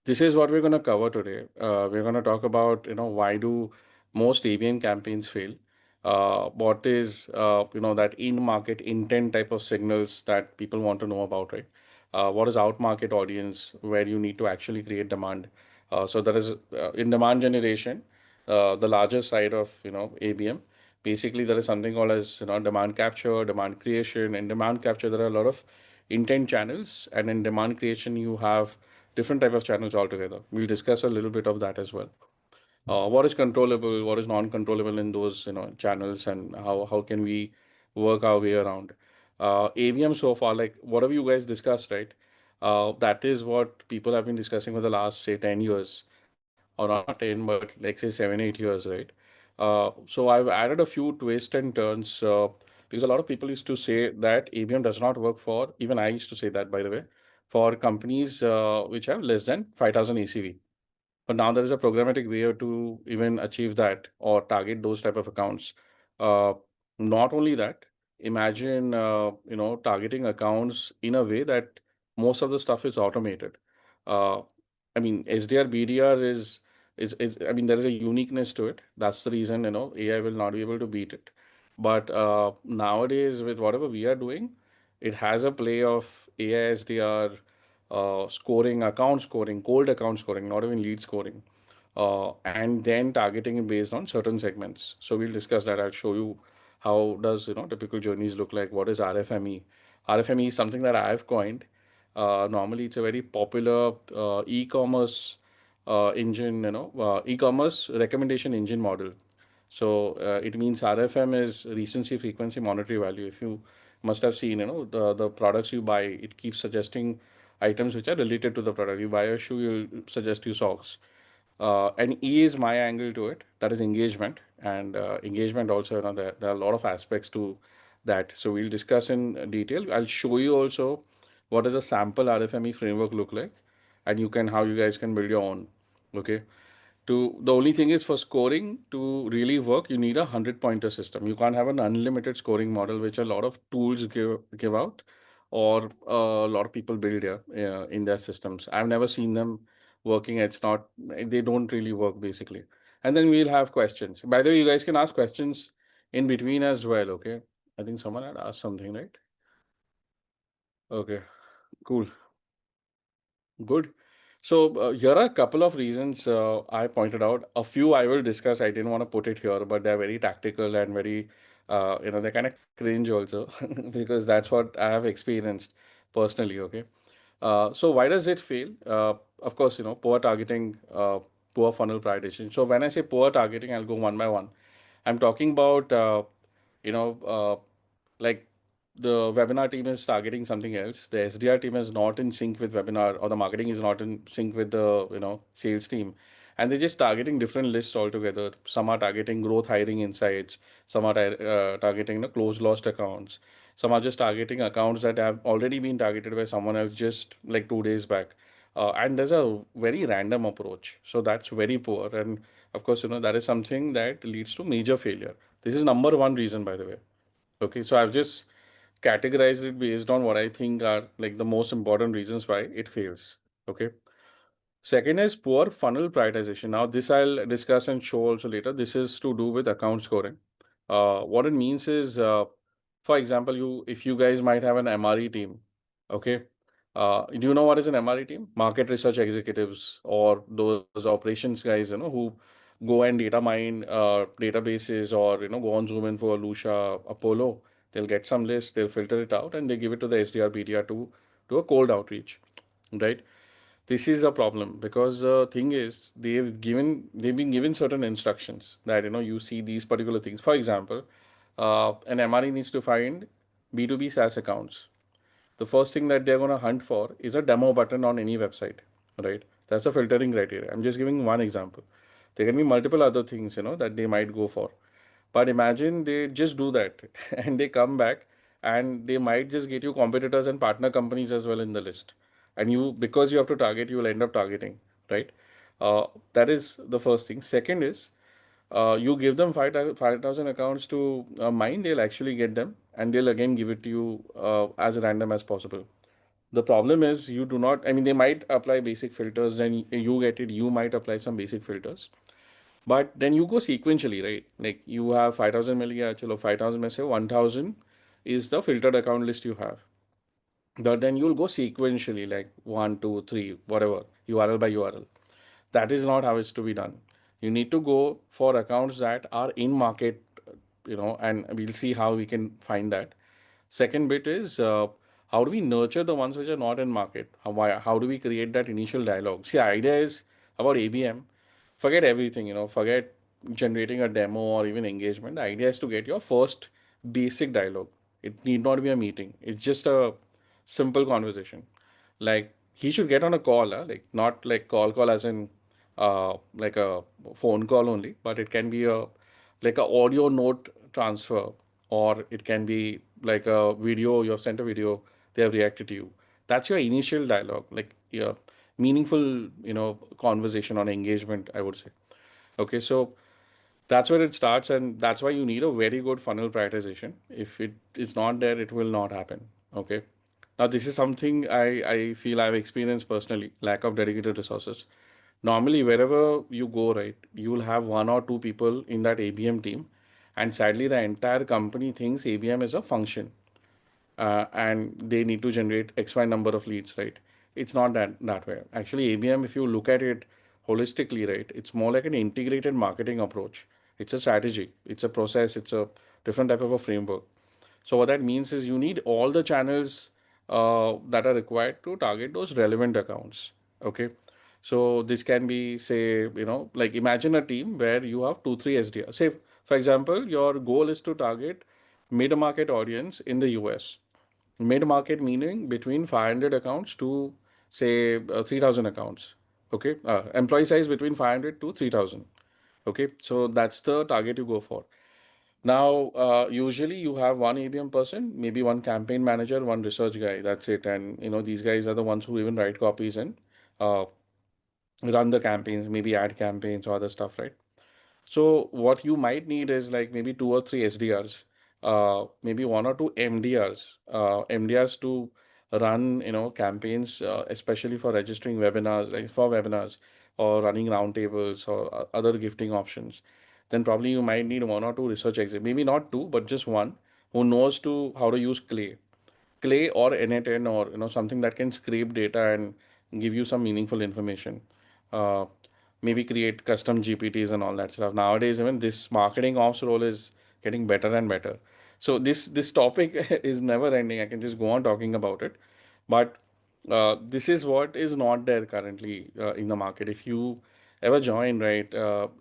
This is what we're going to cover today. We're going to talk about, why do most ABM campaigns fail? What is, that in-market intent type of signals that people want to know about, right? What is out-market audience where you need to actually create demand? So that is in demand generation, the larger side of, ABM. Basically, there is something called as, demand capture, demand creation. In demand capture, there are a lot of intent channels, and in demand creation, you have different type of channels altogether. We'll discuss a little bit of that as well. What is controllable, what is non-controllable in those channels, and how can we work our way around. AVM so far, like whatever you guys discussed, right? That is what people have been discussing for the last say 10 years, or not 10, but like say 7 8 years, right? So I've added a few twists and turns because a lot of people used to say that ABM does not work for, even I used to say that, by the way, for companies which have less than 5,000 ACV. But now there is a programmatic way to even achieve that or target those type of accounts. Uh, Not only that, imagine targeting accounts in a way that most of the stuff is automated. Uh, I mean, SDR BDR is I mean there is a uniqueness to it. That's the reason AI will not be able to beat it. But nowadays with whatever we are doing, it has a play of AI SDR, scoring, account scoring, cold account scoring, not even lead scoring, and then targeting it based on certain segments. So we'll discuss that. I'll show you how does typical journeys look like. What is RFME? RFME is something that I've coined. Normally, it's a very popular e-commerce engine, e-commerce recommendation engine model. So it means RFM is recency, frequency, monetary value. If you must have seen, the products you buy, it keeps suggesting items which are related to the product. You buy a shoe, you'll suggest you socks. And E is my angle to it. That is engagement, and engagement also. There are a lot of aspects to that. So we'll discuss in detail. I'll show you also what does a sample RFME framework look like, and you can how you guys can build your own. Okay. To the only thing is for scoring to really work, you need a 100 pointer system. You can't have an unlimited scoring model, which a lot of tools give out, or a lot of people build here in their systems. I've never seen them working. It's not they don't really work basically. And then we'll have questions. By the way, you guys can ask questions in between as well. Okay. I think someone had asked something, right? Okay. Cool. Good. So here are a couple of reasons I pointed out. A few I will discuss. I didn't want to put it here, but they're very tactical and very, they're kind of cringe also because that's what I have experienced personally. Okay. So why does it fail? Of course, poor targeting, poor funnel prioritization. So when I say poor targeting, I'll go one by one. I'm talking about, you know, uh, like the webinar team is targeting something else. The SDR team is not in sync with webinar, or the marketing is not in sync with the, sales team. And they're just targeting different lists altogether. Some are targeting growth hiring insights. Some are targeting the closed lost accounts. Some are just targeting accounts that have already been targeted by someone else just like 2 days back. And there's a very random approach. So that's very poor. And of course, that is something that leads to major failure. This is number one reason, by the way. Okay, so I've just categorized it based on what I think are like the most important reasons why it fails. Okay. Second is poor funnel prioritization. Now, this I'll discuss and show also later. This is to do with account scoring. What it means is, for example, if you guys might have an MRE team, okay. Do you know what is an MRE team? Market research executives or those operations guys, who go and data mine databases, or go on Zoom Info, Lucia, Apollo. They'll get some list, they'll filter it out, and they give it to the SDR, BDR to do a cold outreach, right? This is a problem because the thing is they've been given certain instructions that you see these particular things. For example, an MRE needs to find B2B SaaS accounts. The first thing that they're going to hunt for is a demo button on any website, right? That's a filtering criteria. I'm just giving one example. There can be multiple other things that they might go for. But imagine they just do that and they come back, and they might just get you competitors and partner companies as well in the list. And because you have to target, you will end up targeting, right? That is the first thing. Second is, you give them 5,000 accounts to mine, they'll actually get them, and they'll again give it to you as random as possible. The problem is you do not, I mean, they might apply basic filters, then you get it, you might apply some basic filters. But then you go sequentially, right? Like you have 5,000 million, chalo 5,000 में से 1,000 is the filtered account list you have. But then you'll go sequentially, like one, two, three, whatever, URL by URL. That is not how it's to be done. You need to go for accounts that are in market, and we'll see how we can find that. Second bit is how do we nurture the ones which are not in market? How do we create that initial dialogue? See, idea is about ABM. Forget everything, forget generating a demo or even engagement. The idea is to get your first basic dialogue. It need not be a meeting. It's just a simple conversation. Like he should get on a call, like not like call as in like a phone call only, but it can be a like a audio note transfer, or it can be like a video. You have sent a video, they have reacted to you. That's your initial dialogue, like your meaningful, conversation on engagement, I would say. Okay, so that's where it starts, and that's why you need a very good funnel prioritization. If it is not there, it will not happen. Okay. Now, this is something I feel I've experienced personally, lack of dedicated resources. Normally, wherever you go, right, you will have one or two people in that ABM team. And sadly, the entire company thinks ABM is a function, and they need to generate XY number of leads, right? It's not that way. Actually, ABM, if you look at it holistically, right, it's more like an integrated marketing approach. It's a strategy, it's a process, it's a different type of a framework. So what that means is you need all the channels that are required to target those relevant accounts. Okay. So this can be, say, like imagine a team where you have two, three SDR. Say, for example, your goal is to target mid-market audience in the US. Mid-market meaning between 500 accounts to say 3,000 accounts. Okay. Employee size between 500 to 3,000. Okay. So that's the target you go for. Now, usually you have one ABM person, maybe one campaign manager, one research guy. That's it. And these guys are the ones who even write copies and uh, run the campaigns, maybe ad campaigns or other stuff, right? So what you might need is like maybe two or three SDRs, maybe one or two MDRs to run, campaigns, especially for registering webinars, like for webinars or running roundtables or other gifting options. Then probably you might need one or two research exec, maybe not two, but just one who knows to how to use Clay or N8N, or something that can scrape data and give you some meaningful information. Uh, Maybe create custom GPTs and all that stuff. Nowadays, even this marketing ops role is getting better and better. So this topic is never ending. I can just go on talking about it, but this is what is not there currently in the market. If you ever join, right,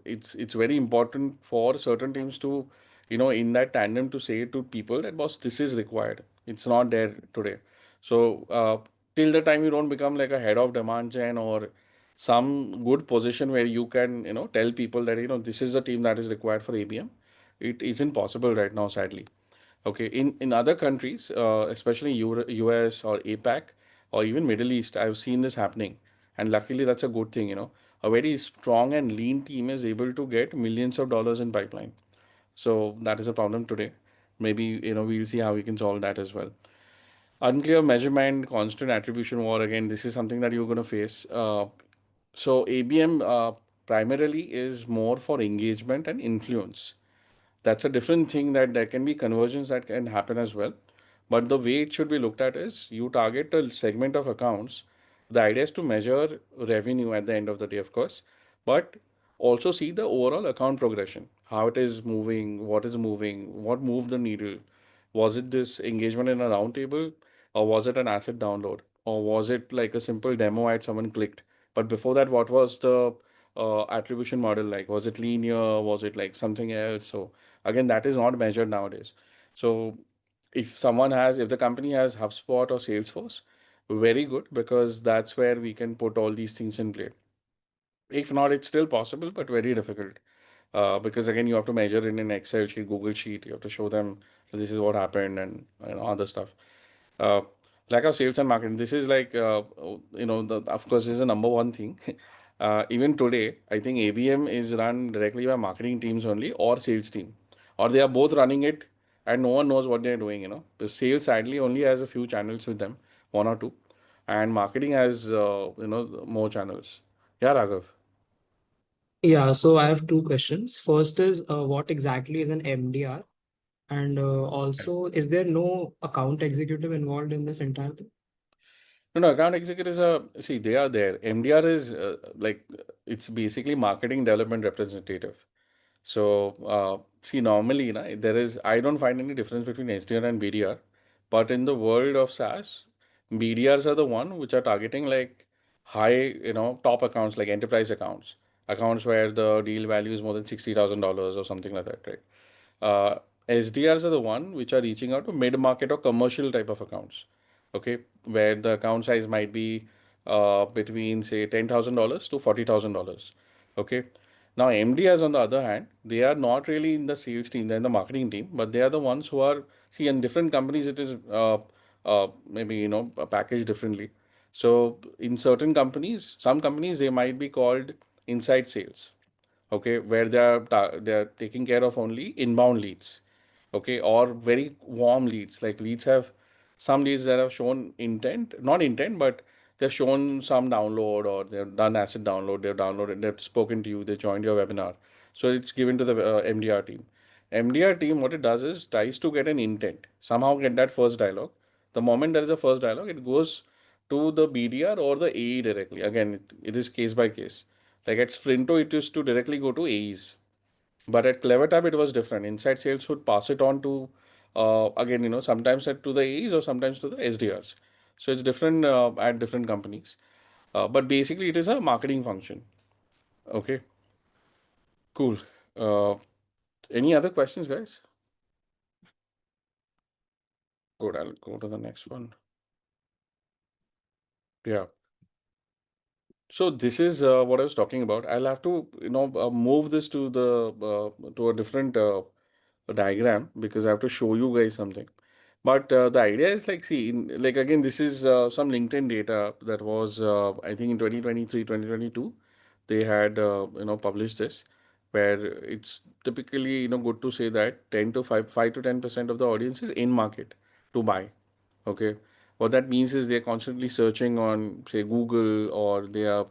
it's very important for certain teams to, in that tandem to say to people that boss, this is required. It's not there today. So till the time you don't become like a head of demand gen or some good position where you can, tell people that, this is the team that is required for ABM, it isn't possible right now, sadly. Okay, in other countries, especially US or APAC or even Middle East, I've seen this happening, and luckily that's a good thing. A very strong and lean team is able to get millions of dollars in pipeline. So that is a problem today. Maybe we'll see how we can solve that as well. Unclear measurement, constant attribution war. Again, this is something that you're going to face. So ABM primarily is more for engagement and influence. That's a different thing, that there can be conversions that can happen as well. But the way it should be looked at is you target a segment of accounts. The idea is to measure revenue at the end of the day, of course, but also see the overall account progression, how it is moving, what moved the needle. Was it this engagement in a roundtable, or was it an asset download, or was it like a simple demo ad someone clicked? But before that, what was the attribution model like? Was it linear? Was it like something else? So again, that is not measured nowadays. So if the company has HubSpot or Salesforce, very good, because that's where we can put all these things in play. If not, it's still possible, but very difficult. Because again, you have to measure in an Excel sheet, Google sheet. You have to show them this is what happened, and other stuff. Uh, Lack of sales and marketing. This is like of course, this is the number one thing. Even today, I think ABM is run directly by marketing teams only, or sales team, or they are both running it, and no one knows what they're doing. The sales sadly only has a few channels with them, one or two. and marketing has more channels. Yeah, Raghav. Yeah, so I have two questions. First is what exactly is an MDR? And also, is there no account executive involved in this entire thing? No, no, account executives are, see, they are there. MDR is it's basically marketing development representative. So, see, normally, there is, I don't find any difference between SDR and BDR. But in the world of SaaS, BDRs are the one which are targeting like high, top accounts, like enterprise accounts, accounts where the deal value is more than $60,000 or something like that, right? Uh, SDRs are the one which are reaching out to mid-market or commercial type of accounts, okay, where the account size might be between say $10,000 to $40,000, okay. Now MDRs on the other hand, they are not really in the sales team, they're in the marketing team, but they are the ones who are, see, in different companies it is maybe packaged differently. So in certain companies, some companies they might be called inside sales, okay, where they are taking care of only inbound leads, okay, or very warm leads. Like leads have some leads that have shown intent, not intent, but they've shown some download or they've done asset download, they've downloaded, they've spoken to you, they joined your webinar. So it's given to the MDR team. MDR team, what it does is tries to get an intent, somehow get that first dialogue. The moment there is a first dialogue, it goes to the BDR or the AE directly. Again, it is case by case. Like at Sprinto, it used to directly go to AEs. But at CleverTap, it was different. Inside sales would pass it on to, again, sometimes to the AEs or sometimes to the SDRs. So it's different at different companies. But basically, it is a marketing function. Okay, cool. Uh, any other questions, guys? Good, I'll go to the next one. Yeah. So this is what I was talking about. I'll have to, move this to to a different diagram because I have to show you guys something. But the idea is like, see, like again, this is some LinkedIn data that was, I think in 2023, 2022, they had, published this, where it's typically, good to say that 10 to 5 to 10% of the audience is in market to buy. Okay. What that means is they're constantly searching on, say, Google, or they are,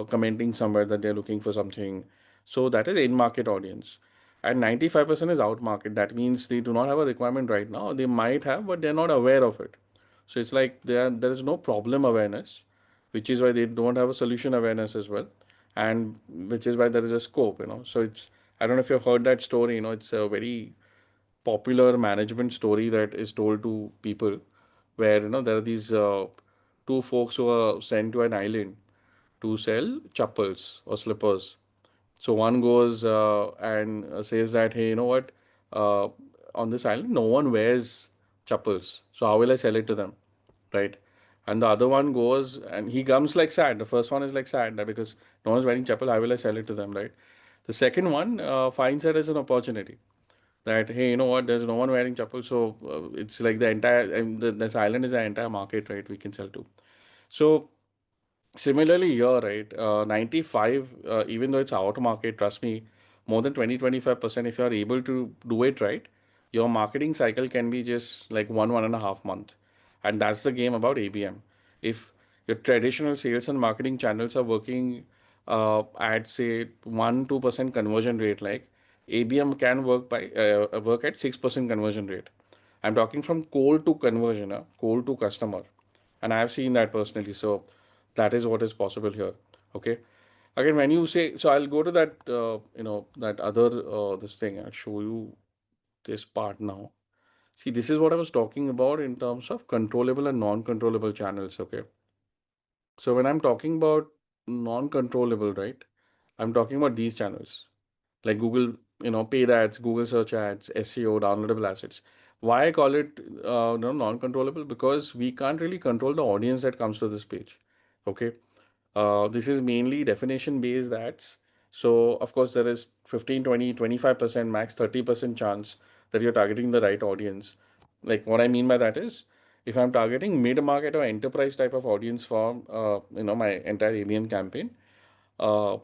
commenting somewhere that they're looking for something. So that is in-market audience. And 95% is out-market. That means they do not have a requirement right now. They might have, but they're not aware of it. So it's like there is no problem awareness, which is why they don't have a solution awareness as well. And which is why there is a scope. So it's, I don't know if you've heard that story, it's a very popular management story that is told to people where there are these two folks who are sent to an island to sell chappals or slippers. So one goes and says that, hey, you know what, uh, on this island no one wears chappals, so how will I sell it to them, right? And the other one goes and he comes like sad. The first one is like sad that because no one's wearing chappal, how will I sell it to them, right? The second one finds it as an opportunity that, hey, you know what, there's no one wearing chappal, so it's like the entire, this island is the entire market, right? We can sell to. So similarly here, right, 95, even though it's out market, trust me, more than 20-25%, if you are able to do it right, your marketing cycle can be just like 1.5 month. And that's the game about ABM. If your traditional sales and marketing channels are working at say 1-2% conversion rate, like ABM can work at 6% conversion rate. I'm talking from cold to conversion, cold to customer, and I've seen that personally. So that is what is possible here. Okay. Again, when you say, so I'll go to that, that other this thing. I'll show you this part now. See, this is what I was talking about in terms of controllable and non-controllable channels. Okay. So when I'm talking about non-controllable, right, I'm talking about these channels like Google, paid ads, Google search ads, SEO, downloadable assets. Why I call it non-controllable? Because we can't really control the audience that comes to this page. Okay. This is mainly definition based ads. So of course there is 15, 20, 25%, max 30% chance that you're targeting the right audience. Like what I mean by that is if I'm targeting mid-market or enterprise type of audience for my entire ABM campaign, uh,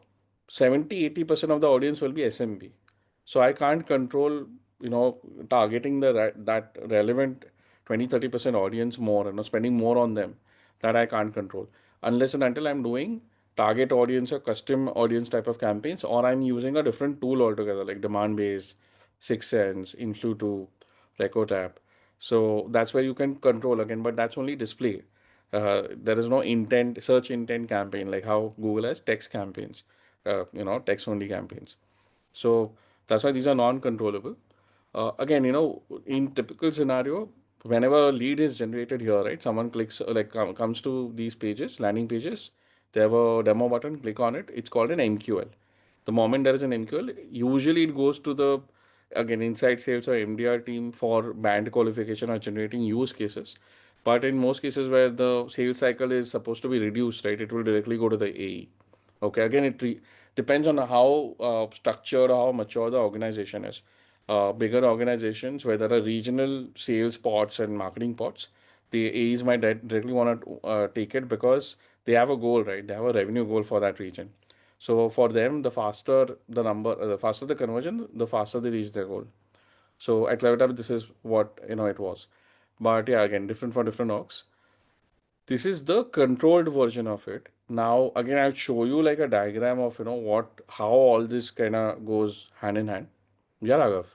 70-80% of the audience will be SMB. So I can't control, targeting that relevant 20-30% audience more, spending more on them. that I can't control unless and until I'm doing target audience or custom audience type of campaigns, or I'm using a different tool altogether, like demand based, Six Sense, Influ2, Recotap. So that's where you can control again, but that's only display. There is no intent, search intent campaign like how Google has text campaigns, text only campaigns. So that's why these are non-controllable. Again, in typical scenario, whenever a lead is generated here, right, someone clicks, comes to these pages, landing pages, they have a demo button, click on it. It's called an MQL. The moment there is an MQL, usually it goes to the, again, inside sales or MDR team for band qualification or generating use cases. But in most cases where the sales cycle is supposed to be reduced, right, it will directly go to the AE. Okay, again, depends on how structured or how mature the organization is. Bigger organizations where there are regional sales pods and marketing pods, the AEs might directly want to take it because they have a goal, right? They have a revenue goal for that region. So for them, the faster the conversion, the faster they reach their goal. So at Levitab, this is what it was. But yeah, again, different for different orgs. This is the controlled version of it. Now, again, I'll show you like a diagram of, how all this kind of goes hand in hand. Yeah, Raghav.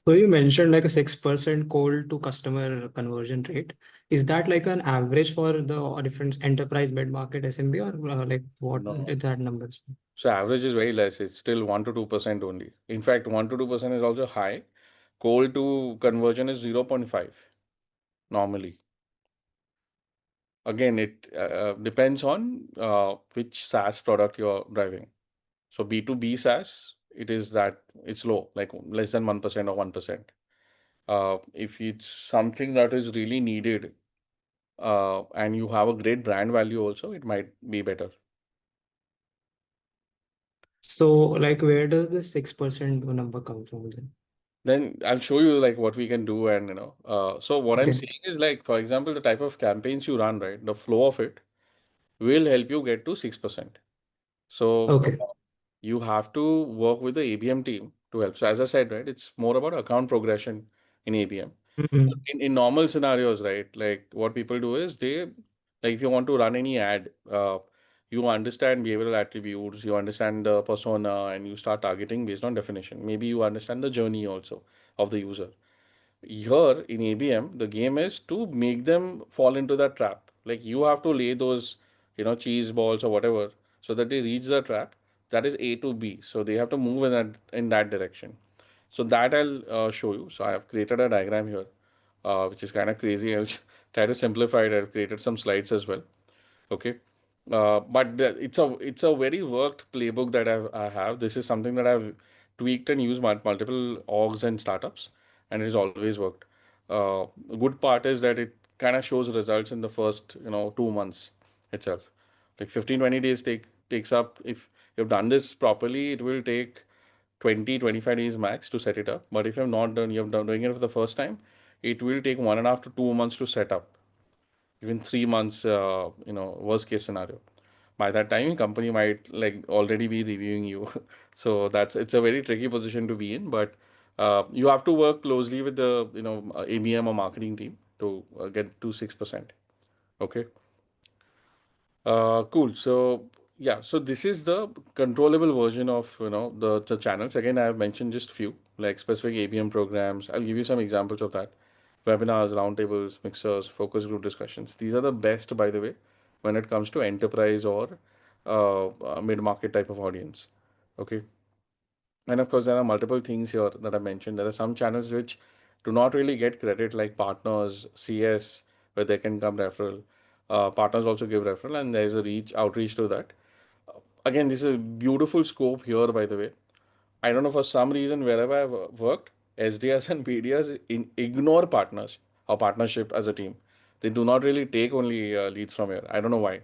So you mentioned like a 6% cold to customer conversion rate. Is that like an average for the different enterprise mid-market SMB, or like what No. is that numbers? So average is very less. It's still 1 to 2% only. In fact, 1 to 2% is also high. Cold to conversion is 0.5 normally. Again, it depends on which SaaS product you're driving. So B2B SaaS, it's low, like less than 1% or 1%. If it's something that is really needed, and you have a great brand value also, it might be better. So like where does the 6% number come from then? Then I'll show you like what we can do, and so what I'm Okay. saying is, like, for example, the type of campaigns you run, right, the flow of it will help you get to 6%. So Okay. you have to work with the ABM team to help. So as I said, right, it's more about account progression in ABM. So Mhm. in normal scenarios, right, like what people do is like if you want to run any ad, you understand behavioral attributes, you understand the persona, and you start targeting based on definition. Maybe you understand the journey also of the user. Here in ABM, the game is to make them fall into that trap. Like you have to lay those, cheese balls or whatever, so that they reach the trap. That is A to B. So they have to move in that direction. So that I'll show you. So I have created a diagram here, which is kind of crazy. I'll try to simplify it. I've created some slides as well. Okay. But it's a very worked playbook that I have. This is something that I've tweaked and used multiple orgs and startups, and it has always worked. The good part is that it kind of shows results in the first 2 months itself. Like 15-20 days takes up. If you've done this properly, it will take 20-25 days max to set it up. But if you've done doing it for the first time, it will take 1.5 to 2 months to set up, even 3 months, worst case scenario. By that time, company might like already be reviewing you. So it's a very tricky position to be in, but you have to work closely with the ABM or marketing team to get to 6%. Okay. Cool. So yeah, so this is the controllable version of the channels. Again, I have mentioned just few like specific ABM programs. I'll give you some examples of that. Webinars, roundtables, mixers, focus group discussions. These are the best, by the way, when it comes to enterprise or mid-market type of audience. Okay. And of course, there are multiple things here that I mentioned. There are some channels which do not really get credit, like partners, CS, where they can come referral. Partners also give referral, and there is a outreach to that. Again, this is a beautiful scope here, by the way. I don't know, for some reason, wherever I've worked, SDRs and PDRs ignore partners or partnership as a team. They do not really take only leads from here. I don't know why.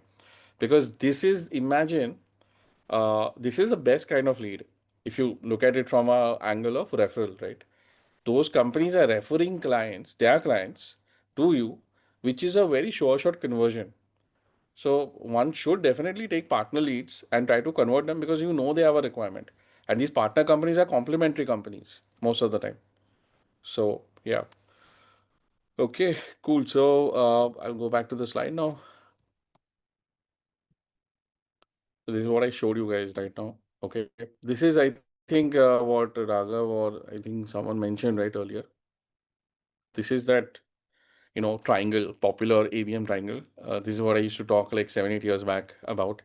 Because this is the best kind of lead if you look at it from a angle of referral, right? Those companies are referring their clients to you, which is a very sure shot conversion. So one should definitely take partner leads and try to convert them because they have a requirement. And these partner companies are complementary companies most of the time. So yeah. Okay, cool. So I'll go back to the slide now. So this is what I showed you guys right now. Okay, this is I think what Raghav or I think someone mentioned right earlier. This is that triangle, popular AVM triangle. This is what I used to talk like 7, 8 years back about.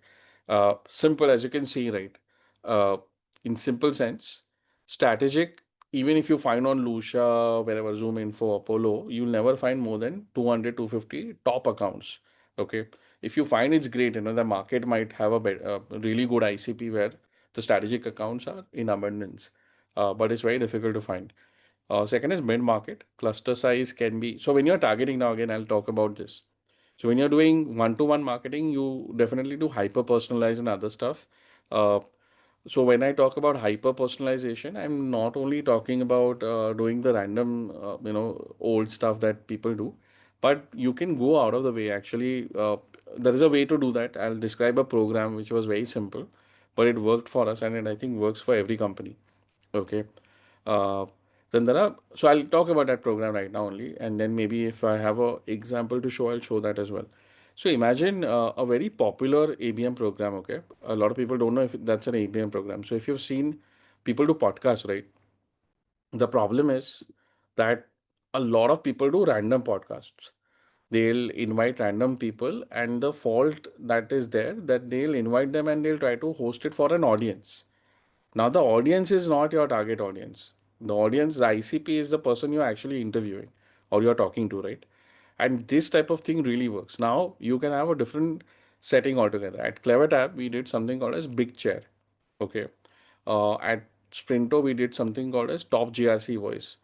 Simple as you can see, right? Uh, in simple sense, strategic. Even if you find on Lucia, wherever Zoom Info, Apollo, you'll never find more than 200, 250 top accounts. Okay. If you find it's great, the market might have a really good ICP where the strategic accounts are in abundance, but it's very difficult to find. Second is mid market. Cluster size can be. So when you're targeting now, again, I'll talk about this. So when you're doing one-to-one marketing, you definitely do hyper personalize and other stuff. Uh, so when I talk about hyper personalization, I'm not only talking about doing the random, old stuff that people do, but you can go out of the way. Actually, there is a way to do that. I'll describe a program which was very simple, but it worked for us, and it I think works for every company. Okay. Uh, then there are, so I'll talk about that program right now only, and then maybe if I have a example to show, I'll show that as well. So imagine a very popular ABM program, okay? A lot of people don't know if that's an ABM program. So if you've seen people do podcasts, right? The problem is that a lot of people do random podcasts. They'll invite random people, and the fault that is there that they'll invite them and they'll try to host it for an audience. Now, the audience is not your target audience. The audience, the ICP is the person you're actually interviewing or you're talking to, right? And this type of thing really works. Now, you can have a different setting altogether. At CleverTap, we did something called as Big Chair. Okay. At Sprinto, we did something called as Top GRC Voice.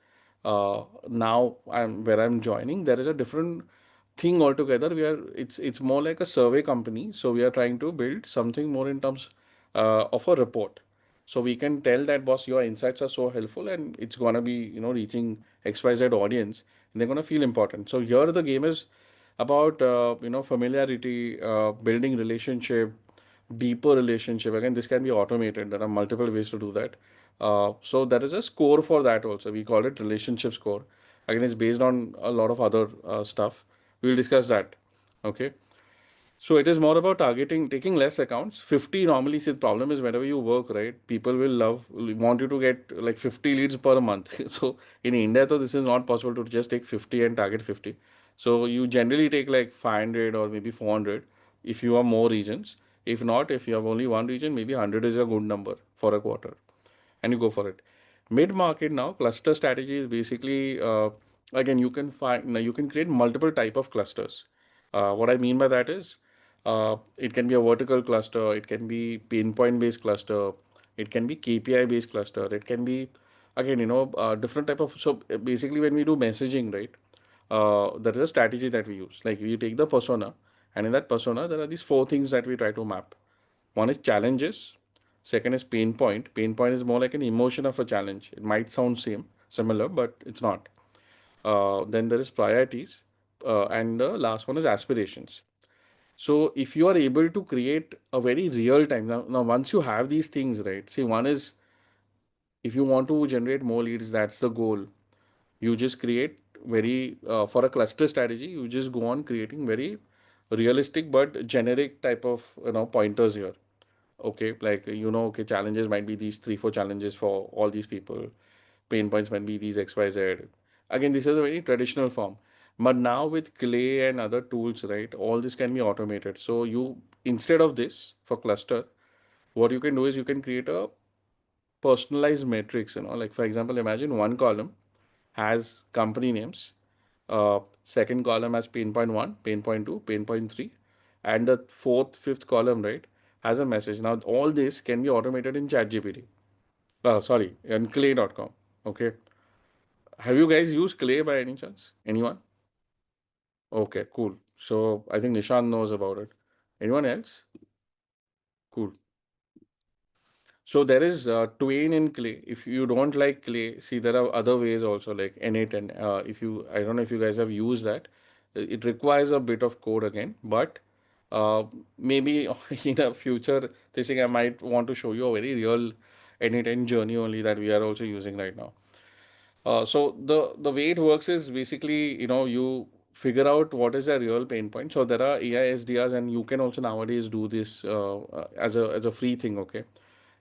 Now, where I'm joining, there is a different thing altogether. It's more like a survey company. So we are trying to build something more in terms of a report. So we can tell that boss, your insights are so helpful, and it's gonna be reaching XYZ audience, and they're gonna feel important. So here the game is about familiarity, building relationship, deeper relationship. Again, this can be automated. There are multiple ways to do that. So there is a score for that also. We call it relationship score. Again, it's based on a lot of other stuff. We'll discuss that. Okay. So it is more about targeting, taking less accounts. 50 normally, see, the problem is whenever you work, right, people want you to get like 50 leads per month. So in India, though, this is not possible to just take 50 and target 50. So you generally take like 500 or maybe 400 if you have more regions. If not, if you have only one region, maybe 100 is a good number for a quarter and you go for it. Mid market now, cluster strategy is basically again you can find now you can create multiple type of clusters. What I mean by that is it can be a vertical cluster, it can be pinpoint based cluster, it can be KPI based cluster, it can be again different type of. So basically when we do messaging, right, there is a strategy that we use. Like we take the persona, and in that persona there are these four things that we try to map. One is challenges. Second is pain point. Pain point is more like an emotion of a challenge. It might sound similar, but it's not. Then there is priorities, and the last one is aspirations. So if you are able to create a very real time now, once you have these things, right? See, one is if you want to generate more leads, that's the goal. You just create very for a cluster strategy. You just go on creating very realistic but generic type of pointers here. Okay, like okay, challenges might be these three, four challenges for all these people. Pain points might be these XYZ. Again, this is a very traditional form. But now with Clay and other tools, right, all this can be automated. So you instead of this for cluster, what you can do is you can create a personalized matrix, like for example, imagine one column has company names, second column has pain point one, pain point two, pain point three, and the fourth, fifth column, right, has a message. Now, all this can be automated in ChatGPT. Sorry, in clay.com. Okay. Have you guys used Clay by any chance? Anyone? Okay, cool. So I think Nishan knows about it. Anyone else? Cool. So there is Twain in Clay. If you don't like Clay, see there are other ways also like N8 and if you I don't know if you guys have used that. It requires a bit of code again, but maybe in a future thing I might want to show you a very real N8 journey only that we are also using right now. So the way it works is basically, you figure out what is their real pain point. So there are AI SDRs, and you can also nowadays do this as a free thing. Okay,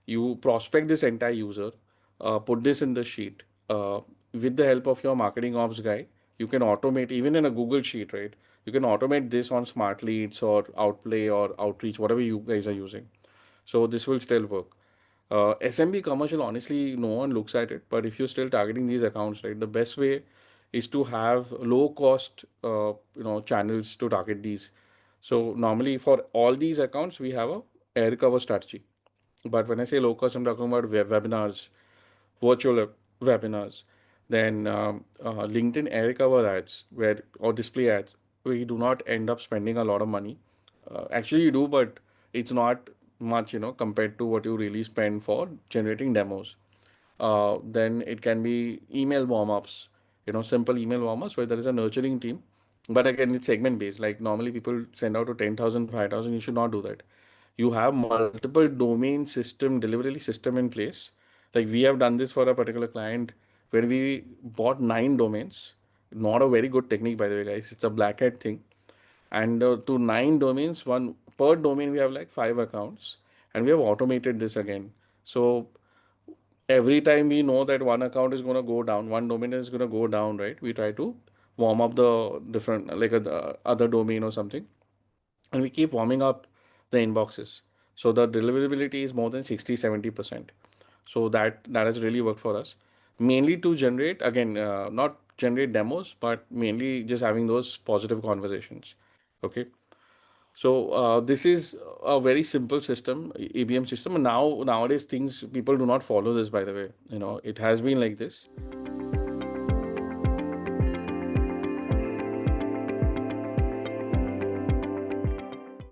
you prospect this entire user, put this in the sheet. With the help of your marketing ops guy, you can automate even in a Google sheet, right? You can automate this on Smart Leads or Outplay or Outreach, whatever you guys are using. So this will still work. SMB commercial, honestly, no one looks at it. But if you're still targeting these accounts, right, the best way is to have low cost, channels to target these. So normally for all these accounts, we have a air cover strategy. But when I say low cost, I'm talking about webinars, virtual webinars, then LinkedIn air cover ads, where or display ads, where you do not end up spending a lot of money. Actually, you do, but it's not much, compared to what you really spend for generating demos. Then it can be email warm-ups, simple email warm-ups where there is a nurturing team. But again, it's segment based. Like normally people send out to 10,000, 5,000. You should not do that. You have multiple domain system, delivery system in place. Like we have done this for a particular client where we bought 9 domains. Not a very good technique, by the way, guys. It's a black hat thing. And to 9 domains, one per domain, we have like 5 accounts, and we have automated this again. So every time we know that one account is going to go down, one domain is going to go down, right? We try to warm up the different, like the other domain or something, and we keep warming up the inboxes. So the deliverability is more than 60-70%. So that has really worked for us, mainly to generate, again, not generate demos, but mainly just having those positive conversations. Okay. So this is a very simple system, ABM system. And now nowadays things people do not follow this. By the way, it has been like this.